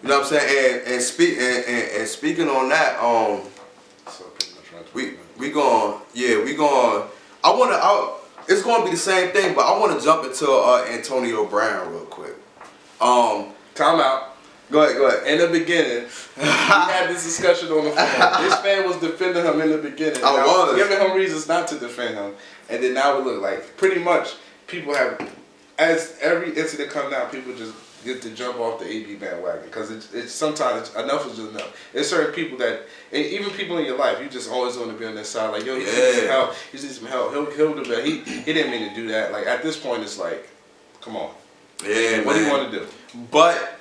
You know what I'm saying? And speaking on that, we going it's gonna be the same thing, but I wanna jump into Antonio Brown real quick. Time out. Go ahead. In the beginning, we had this discussion on the phone. This fan was defending him in the beginning. I was giving him reasons not to defend him, and then now it look like pretty much people have, as every incident comes down, people just get to jump off the AB bandwagon because it's sometimes enough is just enough. There's certain people that, even people in your life, you just always want to be on their side. Like, yo, he needs some help. He needs some help. He'll do that. He didn't mean to do that. Like, at this point, it's like, come on. Yeah, what do you want to do? But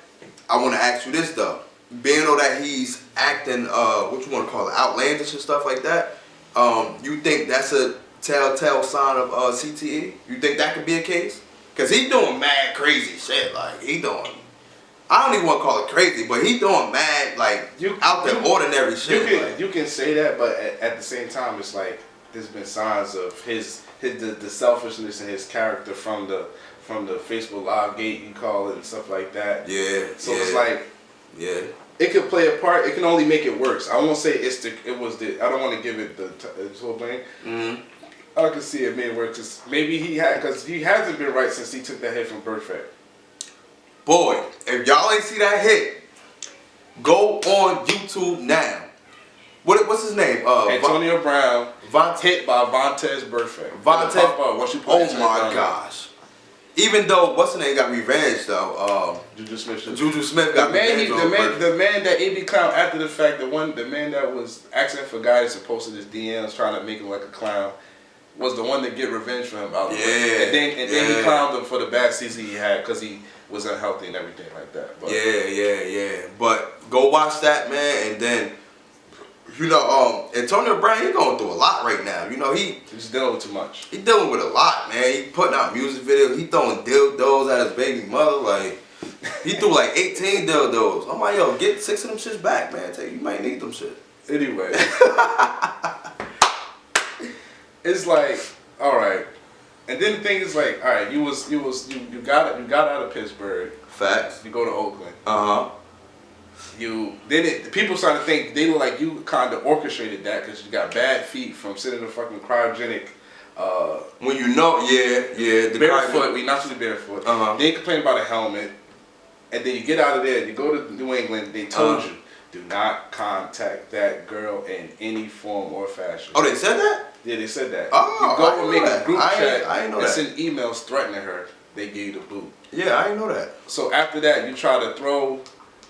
I want to ask you this though. Being though that he's acting, what you want to call it, outlandish and stuff like that, you think that's a telltale sign of CTE? You think that could be a case? Cause he doing mad crazy shit. Like he doing, I don't even want to call it crazy, but he doing mad like out there ordinary shit. You can say that, but at the same time, it's like there's been signs of the selfishness in his character from the Facebook Live gate, you call it, and stuff like that. Yeah. So it's like, yeah, it could play a part. It can only make it worse. I won't say I don't want to give it the whole blame. Mm-hmm. I can see it made worse because maybe he hasn't been right since he took that hit from Perfect. Boy, if y'all ain't see that hit, go on YouTube now. What's his name? Antonio Brown hit by Vontaze Burfict. Oh my gosh. Even though what's his name got revenge though. Juju Smith got revenge. The man that AB clown after the fact, the man that was asking for guidance and posted his DMs trying to make him like a clown, was the one that get revenge for him out the way. And then he clowned him for the bad season he had because he was unhealthy and everything like that. But yeah. But go watch that, man, and then Antonio Brown, he going through a lot right now. You know, he's dealing with too much. He dealing with a lot, man. He putting out music videos. He throwing dildos at his baby mother. Like, he threw like 18 dildos. I'm like, yo, get 6 of them shits back, man. You might need them shit. Anyway. It's like, all right. And then the thing is like, all right, you got out of Pittsburgh. Facts. You go to Oakland. People started to think they look like you kind of orchestrated that because you got bad feet from sitting in a fucking cryogenic. When the barefoot, we naturally barefoot. They complain about a helmet, and then you get out of there, you go to New England. They told you, do not contact that girl in any form or fashion. Oh, they said that? Yeah, they said that. Oh, you go and make a group chat and send emails threatening her. They gave you the boot. Yeah, I didn't know that. So after that, you try to throw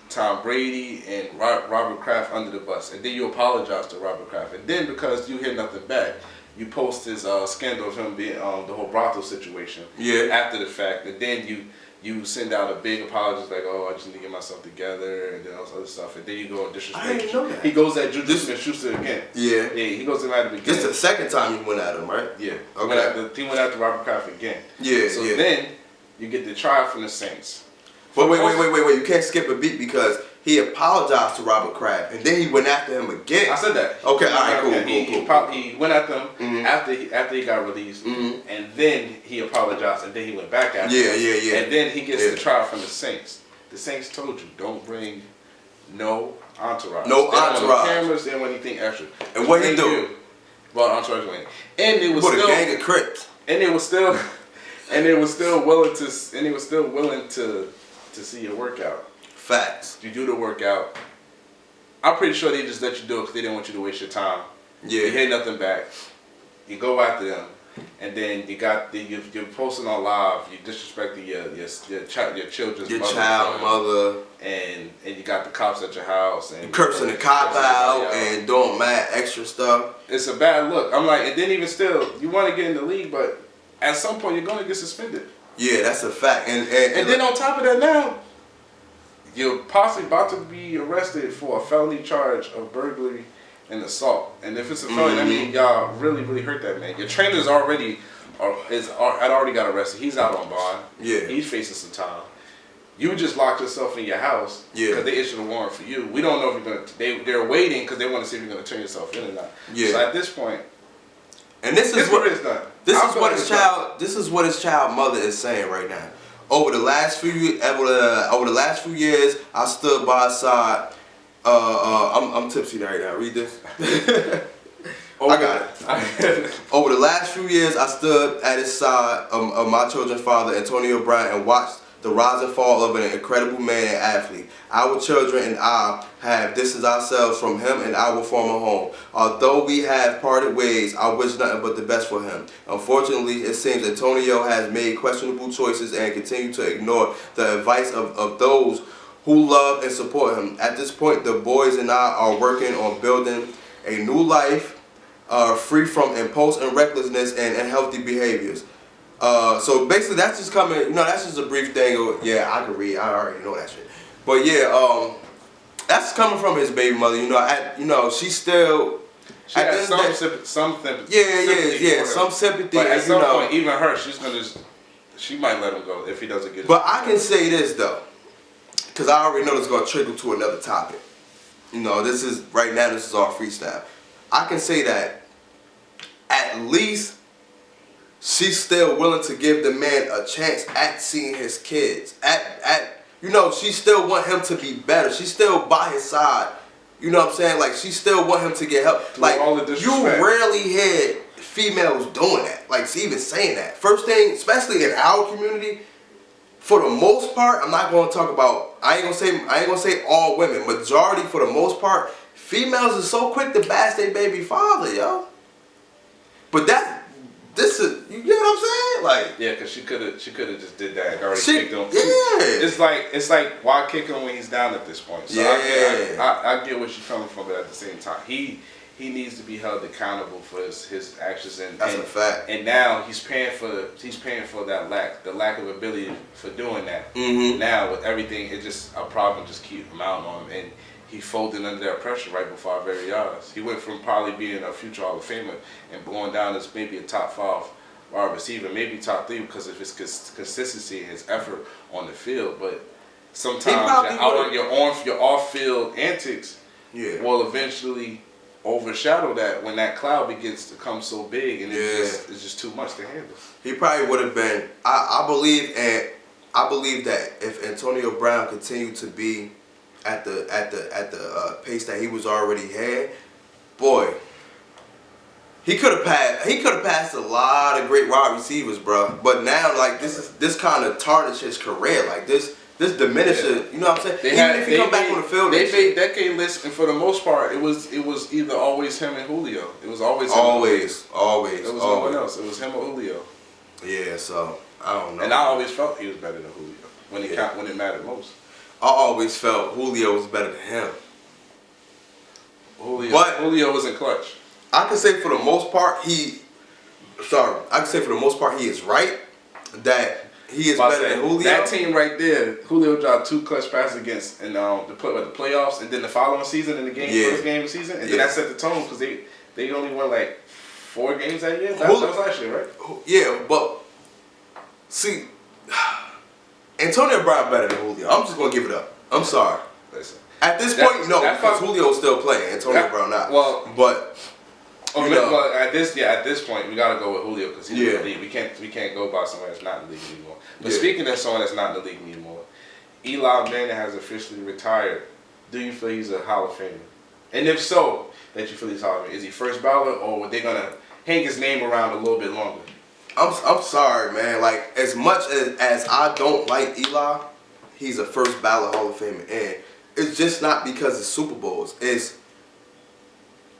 Tom Brady and Robert Kraft under the bus, and then you apologize to Robert Kraft, and then because you hear nothing back, you post his scandal of him being the whole brothel situation. Yeah. After the fact, and then you send out a big apology like, oh, I just need to get myself together, and then all this other stuff, and then you go and disrespect. I didn't know that. He goes at Juju Smith-Schuster again. Yeah. Yeah, he goes at him again. This is the second time you went at him, right? Yeah. Okay. He went after Robert Kraft again. Yeah. So then you get the trial from the Saints. But wait, you can't skip a beat because he apologized to Robert Kraft and then he went after him again. I said that. Okay, alright, cool. He went after him after he got released, and then he apologized, and then he went back after him. Yeah. And then he gets the trial from the Saints. The Saints told you, don't bring no entourage. No they entourage. Don't want cameras, they don't want anything extra. And what he do? Well, entourage went. And they was still still a gang of Crips. And they was still willing to see your workout. Facts. You do the workout. I'm pretty sure they just let you do it because they didn't want you to waste your time. Yeah. You hear nothing back. You go after them, and then you're posting on live. You disrespecting your children's your mother, child mother, and you got the cops at your house, and cursing the cop out and doing mad extra stuff. It's a bad look. I'm like, and then even still, you want to get in the league, but at some point you're going to get suspended. Yeah, that's a fact. And then on top of that now, you're possibly about to be arrested for a felony charge of burglary and assault. And if it's a felony, I mean, y'all really, really hurt that man. Your trainer's had already got arrested. He's out on bond. Yeah. He's facing some time. You just locked yourself in your house because they issued a warrant for you. We don't know if you're going to, they're waiting because they want to see if you're going to turn yourself in or not. Yeah. So at this point, and this is what it's done. This is what his child mother is saying right now. over the last few years, I stood by his side. I'm tipsy right now. Read this. I got it. Over the last few years, I stood at his side of my children's father, Antonio Brown, and watched the rise and fall of an incredible man and athlete. Our children and I have distanced ourselves from him and our former home. Although we have parted ways, I wish nothing but the best for him. Unfortunately, it seems Antonio has made questionable choices and continue to ignore the advice of those who love and support him. At this point, the boys and I are working on building a new life free from impulse and recklessness and unhealthy behaviors. So basically, that's just coming. You know, that's just a brief thing. Yeah, I can read. I already know that shit. But yeah, that's coming from his baby mother. You know, she still. She has some sympathy. Yeah, some sympathy. But at some point, even her, she might let him go if he doesn't get it. But I can say this though, because I already know this is gonna trickle to another topic. You know, this is all freestyle. I can say that at least she's still willing to give the man a chance at seeing his kids. She still want him to be better. She's still by his side. You know what I'm saying? Like, she still want him to get help. Like, you rarely hear females doing that. Like, even saying that. First thing, especially in our community, for the most part, I'm not going to talk about, I ain't gonna say all women. Majority, for the most part, females are so quick to bash their baby father, yo. But this is, you get what I'm saying? Like, yeah, because she could have just did that and already kicked him. Yeah. It's like why kick him when he's down at this point? So yeah. I get where she's coming from, but at the same time, he needs to be held accountable for his actions, and that's a fact. And now he's paying for the lack of ability for doing that. Mm-hmm. Now with everything, a problem just keeps mounting on him, and he folded under that pressure right before our very eyes. He went from probably being a future Hall of Famer and going down as maybe a top 5 wide receiver, maybe top 3 because of his consistency and his effort on the field. But sometimes your off-field antics will eventually overshadow that when that cloud begins to come so big and it's just too much to handle. He probably would have been. I believe that if Antonio Brown continued to be at the pace that he was already had, boy, he could have passed a lot of great wide receivers, bro. But now, like, this kind of tarnished his career. Like, this diminishes. You know what I'm saying? If he come back on the field, they made decade lists, and for the most part, it was either always him and Julio. It was always him. Always. It was no one else. It was him or Julio. Yeah. So I don't know. And I always felt he was better than Julio when it mattered most. I always felt Julio was better than him. Julio was in clutch. I can say for the most part he is right that he is better than Julio. That team right there, Julio dropped 2 clutch passes against in the playoffs, and then the following season in the first game of the season, and then that set the tone because they only won like 4 games that year. That was last year, right? Yeah, but see, Antonio Brown better than Julio. I'm just gonna give it up. I'm sorry. Listen, at this point, no, because Julio is still playing. Antonio Brown not. Well, but at this point, we gotta go with Julio because he's in the league. We can't go by someone that's not in the league anymore. But speaking of someone that's not in the league anymore, Eli Manning has officially retired. Do you feel he's a Hall of Famer? And if so, that you feel he's Hall of Famer, is he first ballot, or are they gonna hang his name around a little bit longer? I'm sorry, man. Like, as much as I don't like Eli, he's a first ballot Hall of Famer, and it's just not because of Super Bowls. It's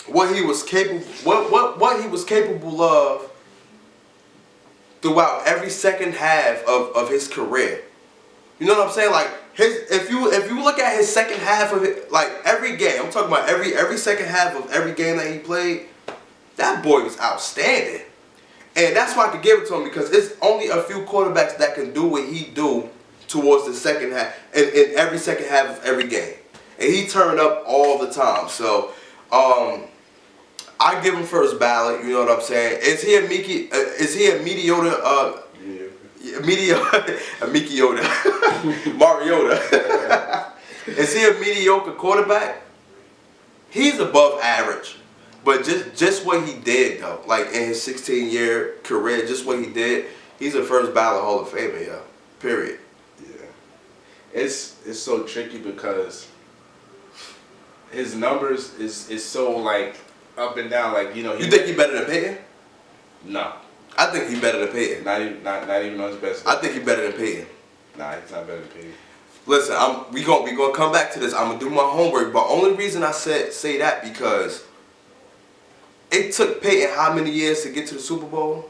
what he was capable, what he was capable of throughout every second half of his career. You know what I'm saying? Like, if you look at his second half of it, like every game, I'm talking about every second half of every game that he played, that boy was outstanding. And that's why I could give it to him, because it's only a few quarterbacks that can do what he do towards the second half, in every second half of every game. And he turned up all the time. So, I give him first ballot, you know what I'm saying? Is he a mediocre, Mariota. Is he a mediocre quarterback? He's above average. But just what he did, though, like in his 16-year career, just what he did, he's a first ballot Hall of Famer, yo. Period. Yeah. It's so tricky because his numbers is so like up and down. Like, you know, You think he better than Peyton? No. I think he better than Peyton. Not even on his best day. I think he better than Peyton. Nah, he's not better than Peyton. Listen, we gonna come back to this. I'm gonna do my homework, but only reason I say that because it took Peyton how many years to get to the Super Bowl?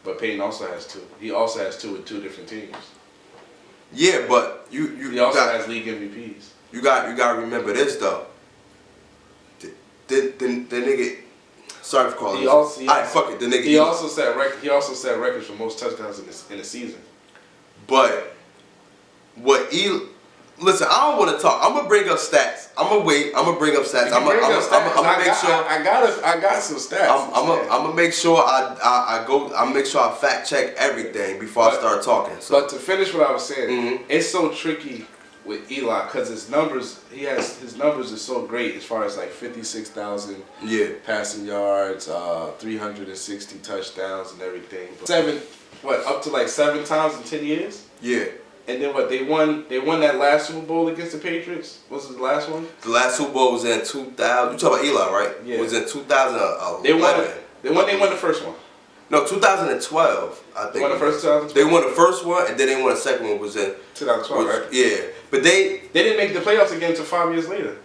But Peyton also has 2. He also has 2 with 2 different teams. Yeah, but he also has league MVPs. You got to remember this though. The nigga. Sorry for calling. Fuck it. The nigga. He also set records for most touchdowns in the season. But listen, I don't want to talk. I'm gonna bring up stats. I'm gonna wait. I'm gonna bring up stats. I'm gonna make sure. I got some stats. I'm gonna make sure I'm make sure I fact check everything before I start talking. So. But to finish what I was saying, it's so tricky with Eli because his numbers are so great as far as like 56,000 passing yards, 360 touchdowns and everything. But up to like 7 times in 10 years? Yeah. And then what, they won that last Super Bowl against the Patriots? What was the last one? The last Super Bowl was in 2000. You talking about Eli, right? Yeah. It was in 2011. They won the first one. No, 2012, I think. They won the first 2012? They won the first one, and then they won the second one was in 2012, right? Yeah. But they didn't make the playoffs again until 5 years later.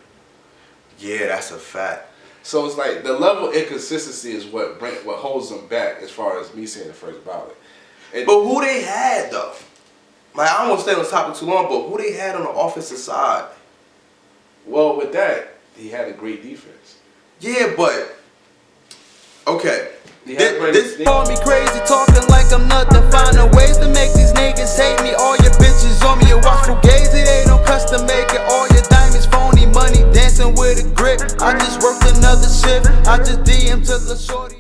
Yeah, that's a fact. So it's like the level of inconsistency is what holds them back as far as me saying the first ballot. But who they had though? Like, I don't want to stay on this topic too long, but who they had on the offensive side? Well, with that, he had a great defense. Yeah, but okay. This call me crazy, talking like I'm nothing. Finding ways to make these niggas hate me. All your bitches on me, you watch fugazi. They don't custom make it. All your diamonds phony, money dancing with a grip. I just worked another shift. I just DM to the shorty.